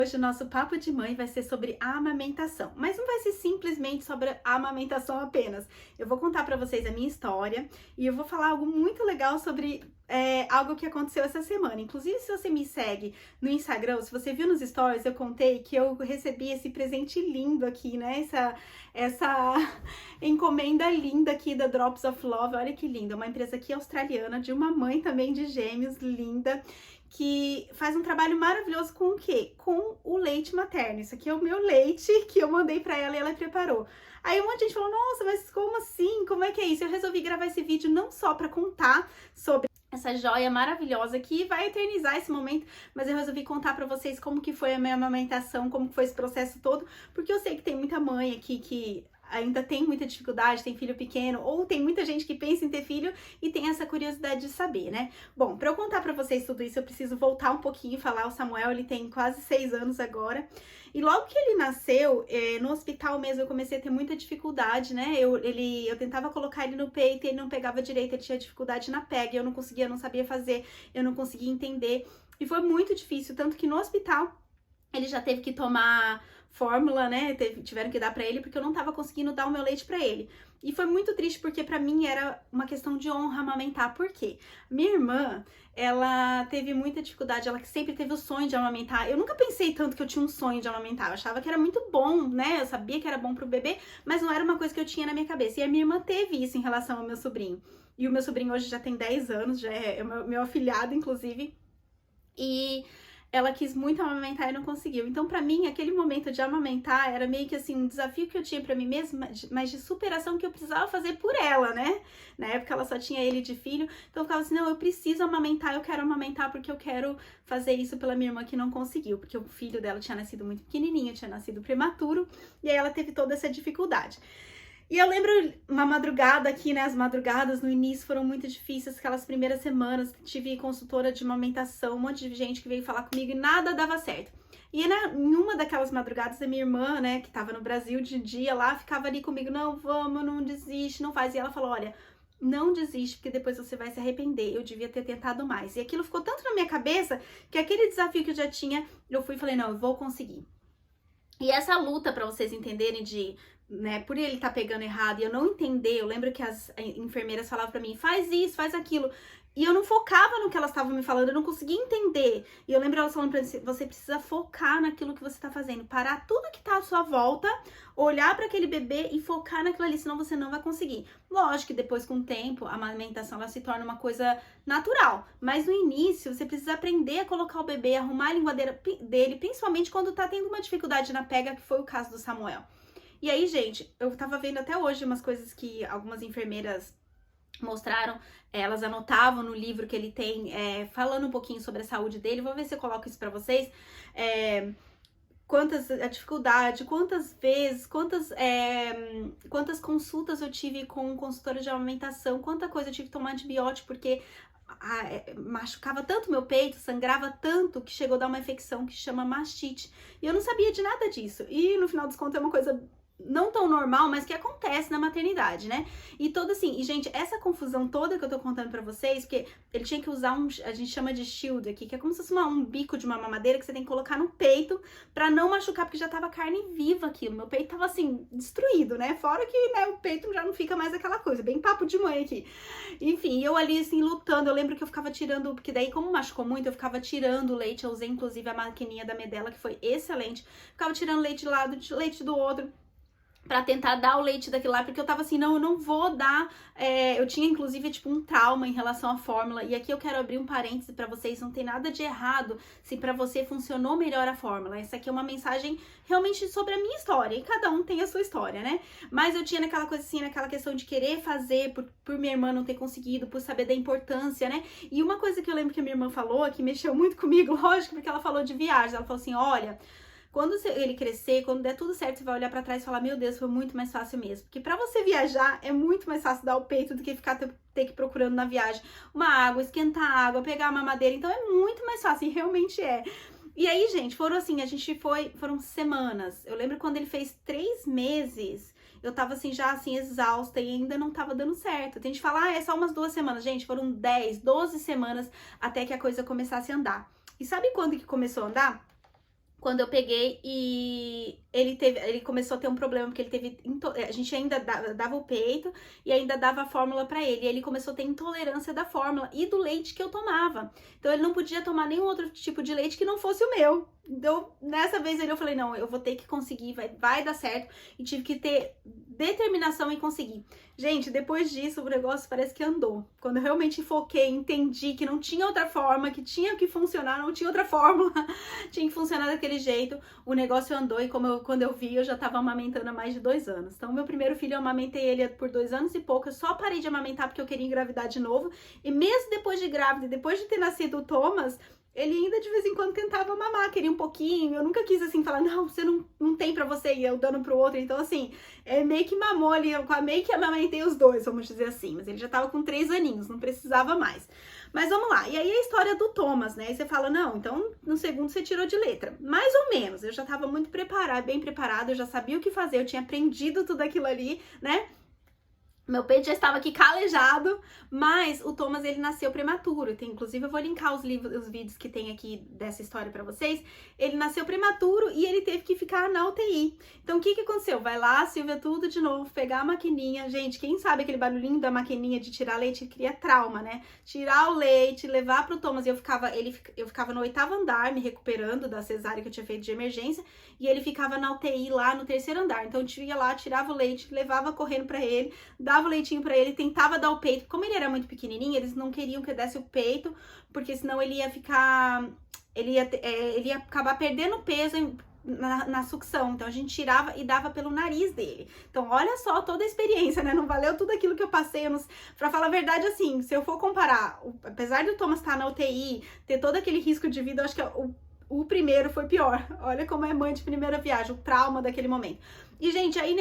Hoje o nosso papo de mãe vai ser sobre a amamentação, mas não vai ser simplesmente sobre a amamentação apenas. Eu vou contar para vocês a minha história e eu vou falar algo muito legal sobre algo que aconteceu essa semana. Inclusive, se você me segue no Instagram, se você viu nos stories, eu contei que eu recebi esse presente lindo aqui, né? Essa encomenda linda aqui da Drops of Love. Olha que linda, uma empresa aqui australiana, de uma mãe também de gêmeos, linda, que faz um trabalho maravilhoso com o quê? Com o leite materno. Isso aqui é o meu leite que eu mandei pra ela e ela preparou. Aí um monte de gente falou, nossa, mas como assim? Como é que é isso? Eu resolvi gravar esse vídeo não só pra contar sobre essa joia maravilhosa que vai eternizar esse momento, mas eu resolvi contar pra vocês como que foi a minha amamentação, como que foi esse processo todo, porque eu sei que tem muita mãe aqui que ainda tem muita dificuldade, tem filho pequeno, ou tem muita gente que pensa em ter filho e tem essa curiosidade de saber, né? Bom, para eu contar para vocês tudo isso, eu preciso voltar um pouquinho e falar. O Samuel, ele tem quase 6 anos agora, e logo que ele nasceu, no hospital mesmo, eu comecei a ter muita dificuldade, né? Eu tentava colocar ele no peito e ele não pegava direito, ele tinha dificuldade na pega, eu não conseguia, não sabia fazer, eu não conseguia entender, e foi muito difícil, tanto que no hospital ele já teve que tomar fórmula, né? Tiveram que dar pra ele porque eu não tava conseguindo dar o meu leite pra ele. E foi muito triste porque pra mim era uma questão de honra amamentar. Por quê? Minha irmã, ela teve muita dificuldade, ela sempre teve o sonho de amamentar. Eu nunca pensei tanto que eu tinha um sonho de amamentar. Eu achava que era muito bom, né? Eu sabia que era bom pro bebê, mas não era uma coisa que eu tinha na minha cabeça. E a minha irmã teve isso em relação ao meu sobrinho. E o meu sobrinho hoje já tem 10 anos, já é meu afilhado, inclusive. E ela quis muito amamentar e não conseguiu. Então, pra mim, aquele momento de amamentar era meio que assim, um desafio que eu tinha pra mim mesma, mas de superação que eu precisava fazer por ela, né? Na época ela só tinha ele de filho, então eu ficava assim, não, eu preciso amamentar, eu quero amamentar porque eu quero fazer isso pela minha irmã que não conseguiu, porque o filho dela tinha nascido muito pequenininho, tinha nascido prematuro, e aí ela teve toda essa dificuldade. E eu lembro uma madrugada aqui, né? As madrugadas no início foram muito difíceis, aquelas primeiras semanas. Tive consultora de amamentação, um monte de gente que veio falar comigo e nada dava certo. E em uma daquelas madrugadas, a minha irmã, né, que tava no Brasil de dia lá, ficava ali comigo, não, vamos, não desiste, não faz. E ela falou, olha, não desiste, porque depois você vai se arrepender, eu devia ter tentado mais. E aquilo ficou tanto na minha cabeça, que aquele desafio que eu já tinha, eu fui e falei, não, eu vou conseguir. E essa luta, pra vocês entenderem, né, por ele estar pegando errado e eu não entender, eu lembro que as enfermeiras falavam pra mim, faz isso, faz aquilo, e eu não focava no que elas estavam me falando, eu não conseguia entender. E eu lembro elas falando pra mim, você precisa focar naquilo que você tá fazendo, parar tudo que tá à sua volta, olhar para aquele bebê e focar naquilo ali, senão você não vai conseguir. Lógico que depois, com o tempo, a amamentação ela se torna uma coisa natural, mas no início você precisa aprender a colocar o bebê, arrumar a linguadeira dele, principalmente quando tá tendo uma dificuldade na pega, que foi o caso do Samuel. E aí, gente, eu tava vendo até hoje umas coisas que algumas enfermeiras mostraram, elas anotavam no livro que ele tem, falando um pouquinho sobre a saúde dele. Vou ver se eu coloco isso pra vocês. A dificuldade, quantas vezes, quantas consultas eu tive com consultora de amamentação, quanta coisa eu tive que tomar antibiótico, porque machucava tanto meu peito, sangrava tanto, que chegou a dar uma infecção que chama mastite. E eu não sabia de nada disso. E no final dos contos é uma coisa não tão normal, mas que acontece na maternidade, né? E todo assim, e gente, essa confusão toda que eu tô contando pra vocês, porque ele tinha que usar a gente chama de shield aqui, que é como se fosse um bico de uma mamadeira que você tem que colocar no peito pra não machucar, porque já tava carne viva aquilo. Meu peito tava assim, destruído, né? Fora que, né, o peito já não fica mais aquela coisa, bem papo de mãe aqui. Enfim, eu ali assim, lutando, eu lembro que eu ficava tirando, porque daí como machucou muito, eu ficava tirando o leite, eu usei inclusive a maquininha da Medela, que foi excelente, ficava tirando leite de um lado, leite do outro, pra tentar dar o leite daquilo lá, porque eu tava assim, não, eu não vou dar, eu tinha inclusive tipo um trauma em relação à fórmula, e aqui eu quero abrir um parêntese pra vocês, não tem nada de errado se pra você funcionou melhor a fórmula. Essa aqui é uma mensagem realmente sobre a minha história, e cada um tem a sua história, né? Mas eu tinha naquela coisa assim, naquela questão de querer fazer, por minha irmã não ter conseguido, por saber da importância, né? E uma coisa que eu lembro que a minha irmã falou, que mexeu muito comigo, lógico, porque ela falou de viagem, ela falou assim, olha, quando ele crescer, quando der tudo certo, você vai olhar pra trás e falar, meu Deus, foi muito mais fácil mesmo. Porque pra você viajar, é muito mais fácil dar o peito do que ficar ter que ir procurando na viagem uma água, esquentar a água, pegar uma mamadeira. Então é muito mais fácil, e realmente é. E aí, gente, foram assim, foram semanas. Eu lembro quando ele fez 3 meses, eu tava assim, já assim, exausta e ainda não tava dando certo. Tem gente que fala, é só umas 2 semanas. Gente, foram 10, 12 semanas até que a coisa começasse a andar. E sabe quando que começou a andar? quando eu peguei e ele começou a ter um problema, porque ele teve, a gente ainda dava o peito e ainda dava a fórmula pra ele, e ele começou a ter intolerância da fórmula e do leite que eu tomava, então ele não podia tomar nenhum outro tipo de leite que não fosse o meu. Então, nessa vez eu falei, não, eu vou ter que conseguir, vai dar certo, e tive que ter determinação em conseguir. Gente, depois disso, o negócio parece que andou. Quando eu realmente foquei, entendi que não tinha outra forma, que tinha que funcionar, não tinha outra fórmula, tinha que funcionar daquele jeito, o negócio andou, e quando eu vi, eu já tava amamentando há mais de 2 anos. Então, meu primeiro filho, eu amamentei ele por 2 anos e pouco, eu só parei de amamentar porque eu queria engravidar de novo, e mesmo depois de grávida, depois de ter nascido o Thomas, ele ainda de vez em quando tentava mamar, queria um pouquinho, eu nunca quis assim falar, não, você não tem pra você, e eu dando pro outro, então assim, meio que mamou ali, eu meio que amamentei os dois, vamos dizer assim, mas ele já tava com 3 aninhos, não precisava mais. Mas vamos lá, e aí a história do Thomas, né, aí você fala, não, então no segundo você tirou de letra, mais ou menos, eu já tava muito preparada, bem preparada, eu já sabia o que fazer, eu tinha aprendido tudo aquilo ali, né. Meu peito já estava aqui calejado, mas o Thomas, ele nasceu prematuro. Inclusive, eu vou linkar os vídeos que tem aqui dessa história pra vocês. Ele nasceu prematuro e ele teve que ficar na UTI. Então, o que aconteceu? Vai lá, Silvia, tudo de novo, pegar a maquininha. Gente, quem sabe aquele barulhinho da maquininha de tirar leite cria trauma, né? Tirar o leite, levar pro Thomas. Eu ficava no 8º andar, me recuperando da cesárea que eu tinha feito de emergência, e ele ficava na UTI lá no 3º andar. Então, eu ia lá, tirava o leite, levava correndo pra ele, dava o leitinho pra ele, tentava dar o peito. Como ele era muito pequenininho, eles não queriam que eu desse o peito, porque senão ele ia ficar... Ele ia acabar perdendo peso na sucção. Então, a gente tirava e dava pelo nariz dele. Então, olha só toda a experiência, né? Não valeu tudo aquilo que eu passei. Pra falar a verdade, assim, se eu for comparar, apesar do Thomas estar na UTI, ter todo aquele risco de vida, eu acho que o primeiro foi pior. Olha como é mãe de primeira viagem, o trauma daquele momento. E, gente, aí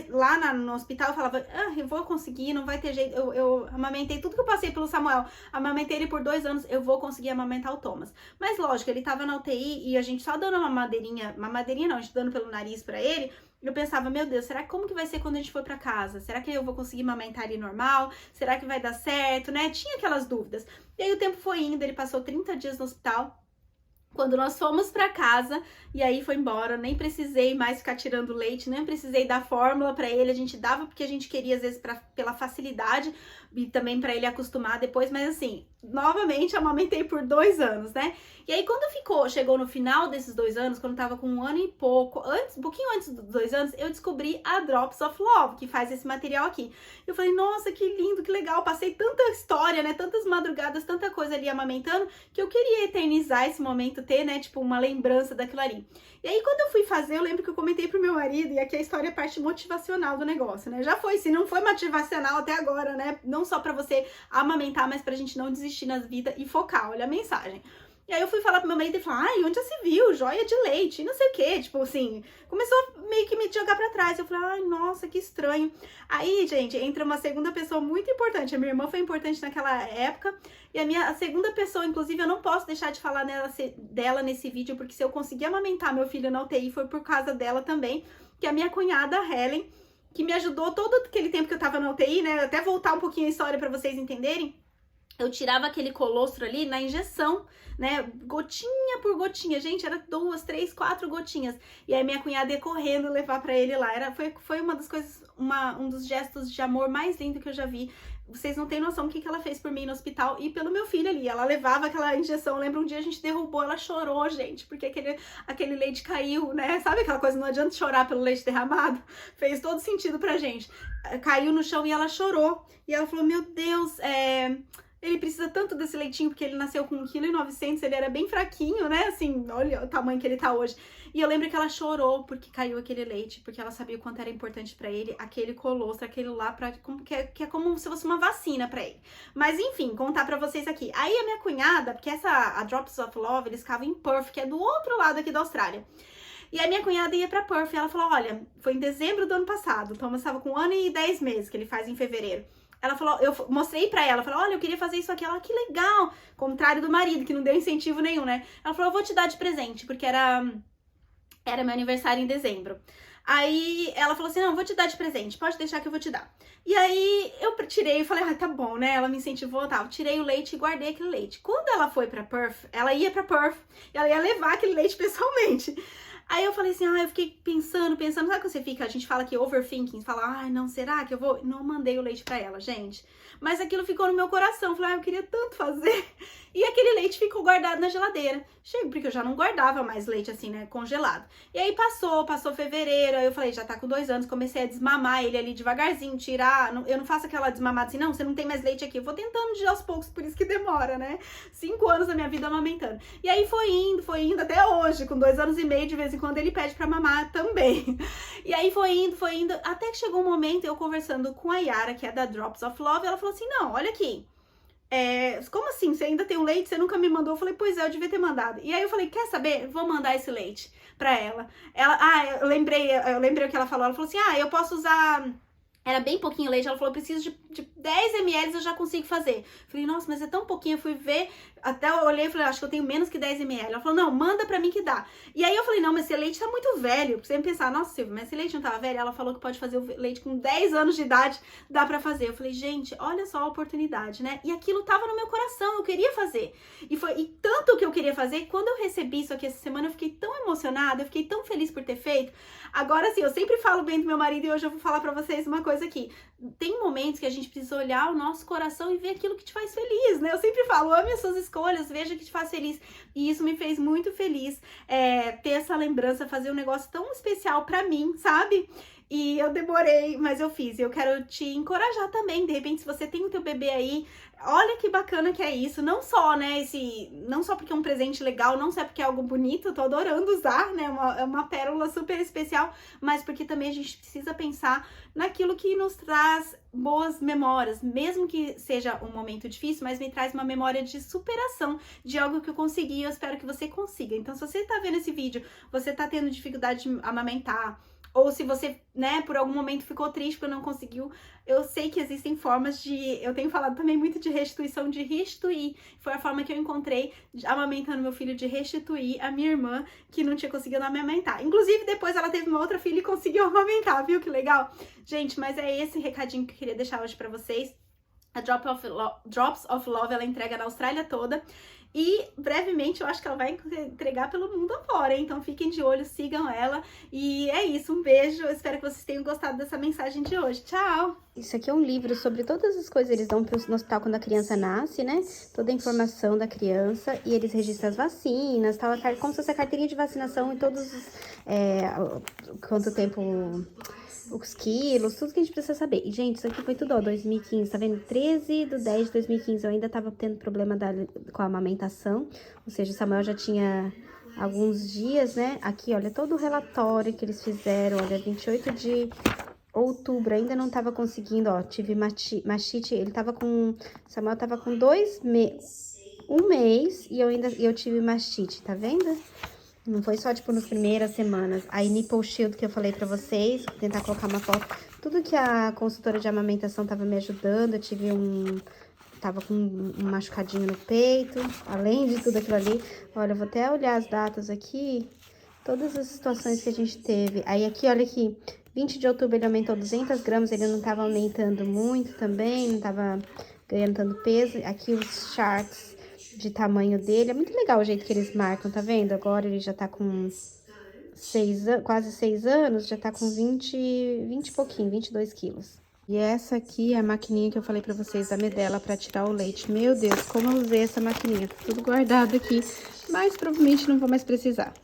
lá no hospital eu falava, eu vou conseguir, não vai ter jeito. Eu amamentei tudo que eu passei pelo Samuel, amamentei ele por 2 anos, eu vou conseguir amamentar o Thomas. Mas, lógico, ele tava na UTI e a gente só dando uma mamadeirinha não, a gente dando pelo nariz pra ele. Eu pensava, meu Deus, como que vai ser quando a gente for pra casa? Será que eu vou conseguir amamentar ele normal? Será que vai dar certo, né? Tinha aquelas dúvidas. E aí o tempo foi indo, ele passou 30 dias no hospital. Quando nós fomos pra casa, e aí foi embora, nem precisei mais ficar tirando leite, nem precisei dar fórmula pra ele, a gente dava porque a gente queria, às vezes, pela facilidade, e também pra ele acostumar depois, mas assim, novamente amamentei por 2 anos, né? E aí quando chegou no final desses 2 anos, quando tava com 1 ano e pouco, um pouquinho antes dos 2 anos, eu descobri a Drops of Love, que faz esse material aqui. Eu falei, nossa, que lindo, que legal, passei tanta história, né, tantas madrugadas, tanta coisa ali amamentando, que eu queria eternizar esse momento, ter, né, tipo, uma lembrança daquilo ali. E aí quando eu fui fazer, eu lembro que eu comentei pro meu marido, e aqui a história é a parte motivacional do negócio, né, já foi, se não foi motivacional até agora, né, não só pra você amamentar, mas pra gente não desistir na vida e focar, olha a mensagem. E aí eu fui falar pro meu marido e falar, ai, onde já se viu? Joia de leite, e não sei o que, tipo assim, começou meio que me jogar pra trás. Eu falei, ai, nossa, que estranho. Aí, gente, entra uma segunda pessoa muito importante. A minha irmã foi importante naquela época, e a segunda pessoa, inclusive, eu não posso deixar de falar dela nesse vídeo, porque se eu conseguir amamentar meu filho na UTI, foi por causa dela também, que é a minha cunhada, Helen, que me ajudou todo aquele tempo que eu tava na UTI, né, até voltar um pouquinho a história pra vocês entenderem. Eu tirava aquele colostro ali na injeção, né, gotinha por gotinha, gente, era 2, 3, 4 gotinhas, e aí minha cunhada ia correndo levar pra ele lá, foi uma das coisas, um dos gestos de amor mais lindo que eu já vi. Vocês não têm noção do que ela fez por mim no hospital e pelo meu filho ali. Ela levava aquela injeção. Lembra um dia a gente derrubou, ela chorou, gente, porque aquele leite caiu, né? Sabe aquela coisa, não adianta chorar pelo leite derramado? Fez todo sentido pra gente. Caiu no chão e ela chorou. E ela falou, meu Deus, ele precisa tanto desse leitinho, porque ele nasceu com 1,9 kg, ele era bem fraquinho, né? Assim, olha o tamanho que ele tá hoje. E eu lembro que ela chorou porque caiu aquele leite, porque ela sabia o quanto era importante pra ele, aquele colostro, aquele lá, que é como se fosse uma vacina pra ele. Mas enfim, contar pra vocês aqui. Aí a minha cunhada, porque a Drops of Love, eles ficavam em Perth, que é do outro lado aqui da Austrália. E a minha cunhada ia pra Perth e ela falou, olha, foi em dezembro do ano passado, o Thomas estava com 1 ano e 10 meses, que ele faz em fevereiro. Ela falou, eu mostrei pra ela, falei, olha, eu queria fazer isso aqui. Ela, que legal, contrário do marido, que não deu incentivo nenhum, né? Ela falou, eu vou te dar de presente, porque era meu aniversário em dezembro. Aí ela falou assim, não, vou te dar de presente, pode deixar que eu vou te dar. E aí eu tirei e falei, ah, tá bom, né? Ela me incentivou, tal. Tirei o leite e guardei aquele leite. Quando ela foi pra Perth, ela ia pra Perth, ela ia levar aquele leite pessoalmente. Aí eu falei assim, eu fiquei pensando, sabe quando você fica, a gente fala que overthinking, fala, ai, não, será que eu vou? Não mandei o leite pra ela, gente. Mas aquilo ficou no meu coração, falei, eu queria tanto fazer. E aquele leite ficou guardado na geladeira. Chega, porque eu já não guardava mais leite assim, né, congelado. E aí passou fevereiro, aí eu falei, já tá com 2 anos, comecei a desmamar ele ali devagarzinho, tirar, eu não faço aquela desmamada assim, não, você não tem mais leite aqui, eu vou tentando de aos poucos, por isso que demora, né, 5 anos da minha vida amamentando. E aí foi indo, até hoje, com 2 anos e meio, de vez em quando ele pede pra mamar também. E aí foi indo, até que chegou um momento, eu conversando com a Yara, que é da Drops of Love, ela falou assim, não, olha aqui, como assim? Você ainda tem um leite? Você nunca me mandou? Eu falei, pois é, eu devia ter mandado. E aí eu falei, quer saber? Vou mandar esse leite pra ela. Eu lembrei o que ela falou. Ela falou assim, eu posso usar... Era bem pouquinho leite, ela falou, preciso de 10 ml, eu já consigo fazer. Falei, nossa, mas é tão pouquinho, eu fui ver, até eu olhei e falei, acho que eu tenho menos que 10 ml. Ela falou, não, manda pra mim que dá. E aí eu falei, não, mas esse leite tá muito velho. Pra você pensar, nossa, Silvia, mas esse leite não tava velho? Ela falou que pode fazer o leite com 10 anos de idade, dá pra fazer. Eu falei, gente, olha só a oportunidade, né? E aquilo tava no meu coração, eu queria fazer. E tanto que eu queria fazer, quando eu recebi isso aqui essa semana, eu fiquei tão emocionada, eu fiquei tão feliz por ter feito. Agora, assim, eu sempre falo bem do meu marido e hoje eu vou falar pra vocês uma coisa aqui. Tem momentos que a gente precisa olhar o nosso coração e ver aquilo que te faz feliz, né? Eu sempre falo, ame as suas escolhas, veja o que te faz feliz. E isso me fez muito feliz, ter essa lembrança, fazer um negócio tão especial pra mim, sabe? E eu demorei, mas eu fiz. E eu quero te encorajar também. De repente, se você tem o teu bebê aí, olha que bacana que é isso. Não só, né, não só porque é um presente legal, não só porque é algo bonito, eu tô adorando usar, né, é uma pérola super especial, mas porque também a gente precisa pensar naquilo que nos traz boas memórias, mesmo que seja um momento difícil, mas me traz uma memória de superação, de algo que eu consegui, eu espero que você consiga. Então, se você tá vendo esse vídeo, você tá tendo dificuldade de amamentar, ou se você, né, por algum momento ficou triste porque não conseguiu, eu sei que existem formas eu tenho falado também muito de restituição, de restituir. Foi a forma que eu encontrei, amamentando meu filho, de restituir a minha irmã, que não tinha conseguido amamentar. Inclusive, depois ela teve uma outra filha e conseguiu amamentar, viu que legal? Gente, mas é esse recadinho que eu queria deixar hoje pra vocês. A Drops of Love, ela entrega na Austrália toda. E brevemente eu acho que ela vai entregar pelo mundo afora, hein? Então fiquem de olho, sigam ela. E é isso, um beijo. Eu espero que vocês tenham gostado dessa mensagem de hoje. Tchau! Isso aqui é um livro sobre todas as coisas que eles dão no hospital quando a criança nasce, né? Toda a informação da criança. E eles registram as vacinas, tal, como se fosse a carteirinha de vacinação e todos os... quanto tempo... os quilos, tudo que a gente precisa saber. E, gente, isso aqui foi tudo, ó, 2015, tá vendo? 13/10/2015, eu ainda tava tendo problema com a amamentação, ou seja, o Samuel já tinha alguns dias, né? Aqui, olha, todo o relatório que eles fizeram, olha, 28 de outubro, ainda não tava conseguindo, ó, tive mastite, Samuel tava com um mês, e eu tive mastite, tá vendo? Não foi só, tipo, nas primeiras semanas. Aí, Nipple Shield, que eu falei pra vocês, vou tentar colocar uma foto. Tudo que a consultora de amamentação tava me ajudando, eu tive tava com um machucadinho no peito, além de tudo aquilo ali. Olha, eu vou até olhar as datas aqui, todas as situações que a gente teve. Aí, aqui, olha aqui, 20 de outubro ele aumentou 200 gramas, ele não tava aumentando muito também, não tava ganhando tanto peso. Aqui, os charts de tamanho dele. É muito legal o jeito que eles marcam, tá vendo? Agora ele já tá com quase 6 anos, já tá com 20 e pouquinho, 22 quilos. E essa aqui é a maquininha que eu falei pra vocês da Medela pra tirar o leite. Meu Deus, como eu usei essa maquininha. Tá tudo guardado aqui, mas provavelmente não vou mais precisar.